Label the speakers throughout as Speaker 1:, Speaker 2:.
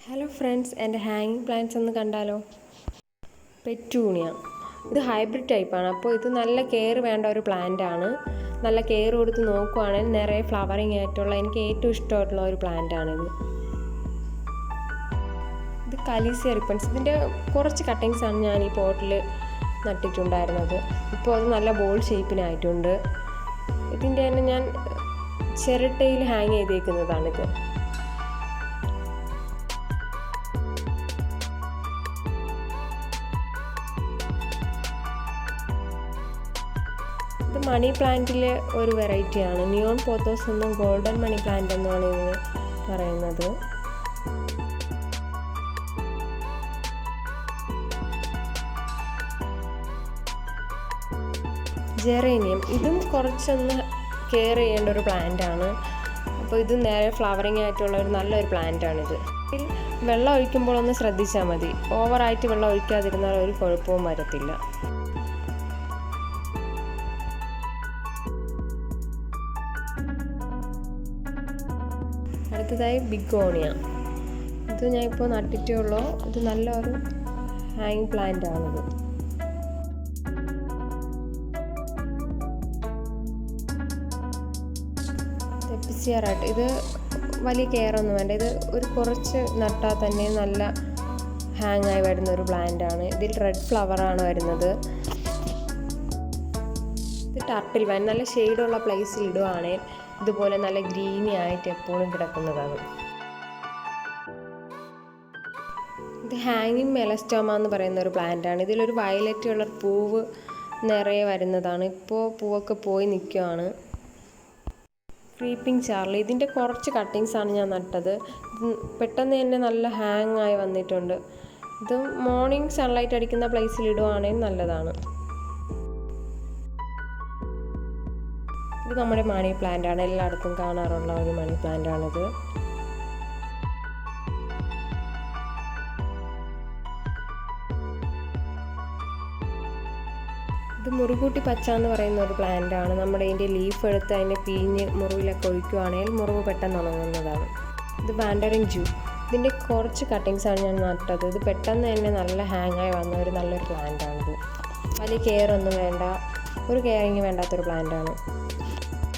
Speaker 1: Hello friends, എൻ്റെ ഹാങ്ങിങ് plants ഒന്ന് കണ്ടാലോ. പെറ്റൂണിയ ഇത് ഹൈബ്രിഡ് ടൈപ്പാണ്. അപ്പോൾ ഇത് നല്ല കെയർ വേണ്ട ഒരു പ്ലാന്റ് ആണ്. നല്ല കെയർ കൊടുത്ത് നോക്കുവാണെങ്കിൽ നിറയെ ഫ്ലവറിങ് ആയിട്ടുള്ള എനിക്ക് ഏറ്റവും ഇഷ്ടമായിട്ടുള്ള ഒരു പ്ലാന്റ് ആണിത്. ഇത് കലീസിയ റിപ്പൺസ്. ഇതിൻ്റെ കുറച്ച് കട്ടിങ്സ് ആണ് ഞാൻ ഈ പോട്ടിൽ നട്ടിട്ടുണ്ടായിരുന്നത്. ഇപ്പോൾ അത് നല്ല ബോൾ ഷേപ്പിനായിട്ടുണ്ട്. ഇതിൻ്റെ തന്നെ ഞാൻ ചിരട്ടയിൽ ഹാങ് ചെയ്തേക്കുന്നതാണിത്. ഇത് മണി പ്ലാന്റിലെ ഒരു വെറൈറ്റിയാണ്. നിയോൺ പോത്തോസ് എന്നും ഗോൾഡൻ മണി പ്ലാന്റ് എന്നാണ് ഇതിന് പറയുന്നത്. ജെറേനിയം ഇതും കുറച്ചൊന്ന് കെയർ ചെയ്യേണ്ട ഒരു പ്ലാന്റ് ആണ്. അപ്പോൾ ഇത് നേരെ ഫ്ലവറിങ് ആയിട്ടുള്ള ഒരു നല്ലൊരു പ്ലാന്റ് ആണിത്. വെള്ളം ഒഴിക്കുമ്പോൾ ഒന്ന് ശ്രദ്ധിച്ചാൽ മതി. ഓവറായിട്ട് വെള്ളം ഒഴിക്കാതിരുന്നാൽ ഒരു കുഴപ്പവും വരത്തില്ല. അടുത്തതായി ബിഗോണിയ. ഇത് ഞാൻ ഇപ്പോൾ നട്ടിട്ടേ ഉള്ളൂ. ഇത് നല്ലൊരു ഹാങ്ങിങ് പ്ലാന്റ് ആണിത്. എപ്പിസിയറായിട്ട് ഇത് വലിയ കെയർ ഒന്നും വേണ്ട. ഇത് ഒരു കുറച്ച് നട്ടാൽ തന്നെ നല്ല ഹാങ് ആയി വരുന്ന ഒരു പ്ലാന്റ് ആണ്. ഇതിൽ റെഡ് ഫ്ലവറാണ് വരുന്നത്. ഇത് ടർട്ടിൽ വൈൻ. നല്ല ഷെയ്ഡുള്ള പ്ലേസിൽ ഇടുവാണെങ്കിൽ ഇതുപോലെ നല്ല ഗ്രീനി ആയിട്ട് എപ്പോഴും കിടക്കുന്നതാണ്. ഇത് ഹാങ്ങിങ് മെലസ്റ്റോമ എന്ന് പറയുന്ന ഒരു പ്ലാന്റ് ആണ്. ഇതിലൊരു വയലറ്റ് കളർ പൂവ് നിറയെ വരുന്നതാണ്. ഇപ്പോൾ പൂവൊക്കെ പോയി നിൽക്കുകയാണ്. Creeping Charlie. ഇതിൻ്റെ കുറച്ച് കട്ടിങ്സ് ആണ് ഞാൻ നട്ടത്. പെട്ടെന്ന് തന്നെ നല്ല ഹാങ് ആയി വന്നിട്ടുണ്ട്. ഇത് മോർണിംഗ് സൺലൈറ്റ് അടിക്കുന്ന പ്ലേസിൽ ഇടുവാണെങ്കിൽ നല്ലതാണ്. ഇത് നമ്മുടെ മണി പ്ലാന്റ് ആണ്. എല്ലായിടത്തും കാണാറുള്ള ഒരു മണി പ്ലാന്റ് ആണിത്. ഇത് മുറികൂട്ടി പച്ച എന്ന് പറയുന്ന ഒരു പ്ലാന്റ് ആണ്. നമ്മുടെ ഇതിൻ്റെ ലീഫ് എടുത്ത് അതിനെ പിഴിഞ്ഞ് മുറിവിലൊക്കെ ഒഴിക്കുകയാണെങ്കിൽ മുറിവ് പെട്ടെന്ന് ഉണങ്ങുന്നതാണ്. ഇത് മാൻഡറിൻ ജൂ. ഇതിൻ്റെ കുറച്ച് കട്ടിങ്സ് ആണ് ഞാൻ നട്ടത്. ഇത് പെട്ടെന്ന് തന്നെ നല്ല ഹാങ് ആയി വന്ന ഒരു നല്ലൊരു പ്ലാന്റ് ആണിത്. വലിയ കെയർ ഒന്നും വേണ്ട, ഒരു കെയറിങ് വേണ്ടാത്തൊരു പ്ലാന്റ് ആണ്.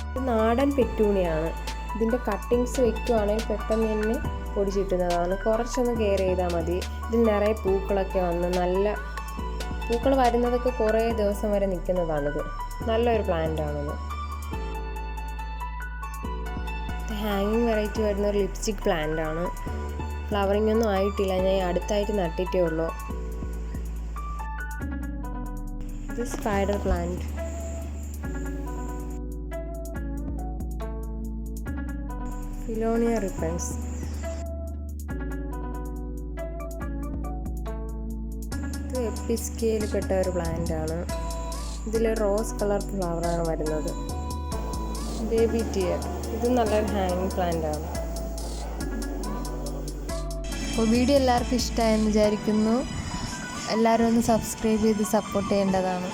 Speaker 1: ഇത് നാടൻ പെറ്റൂണിയാണ്. ഇതിൻ്റെ കട്ടിങ്സ് വയ്ക്കുകയാണെങ്കിൽ പെട്ടെന്ന് തന്നെ പൊടിച്ചിട്ടുന്നതാണ്. കുറച്ചൊന്ന് കെയർ ചെയ്താൽ മതി. ഇതിൽ നിറയെ പൂക്കളൊക്കെ വന്ന് നല്ല പൂക്കൾ വരുന്നതൊക്കെ കുറേ ദിവസം വരെ നിൽക്കുന്നതാണിത്. നല്ലൊരു പ്ലാന്റ് ആണിത്. ഇത് ഹാങ്ങിങ് വെറൈറ്റി വരുന്ന ഒരു ലിപ്സ്റ്റിക് പ്ലാന്റ് ആണ്. ഫ്ലവറിങ് ഒന്നും ആയിട്ടില്ല. ഞാൻ അടുത്തായിട്ട് നട്ടിട്ടേ ഉള്ളൂ. ഇത് സ്പൈഡർ പ്ലാന്റ്. ഫിലോണിയ റിപ്പൺസ്. ഇത് എപ്പിസ്കയിൽ പെട്ട ഒരു പ്ലാന്റ് ആണ്. ഇതിൽ റോസ് കളർ ഫ്ലവറാണ് വരുന്നത്. Baby tear. ഇത് നല്ലൊരു ഹാങ്ങിങ് പ്ലാന്റ് ആണ്.
Speaker 2: അപ്പോൾ വീഡിയോ എല്ലാവർക്കും ഇഷ്ടമായെന്ന് വിചാരിക്കുന്നു. എല്ലാവരും ഒന്ന് സബ്സ്ക്രൈബ് ചെയ്ത് സപ്പോർട്ട് ചെയ്യേണ്ടതാണ്.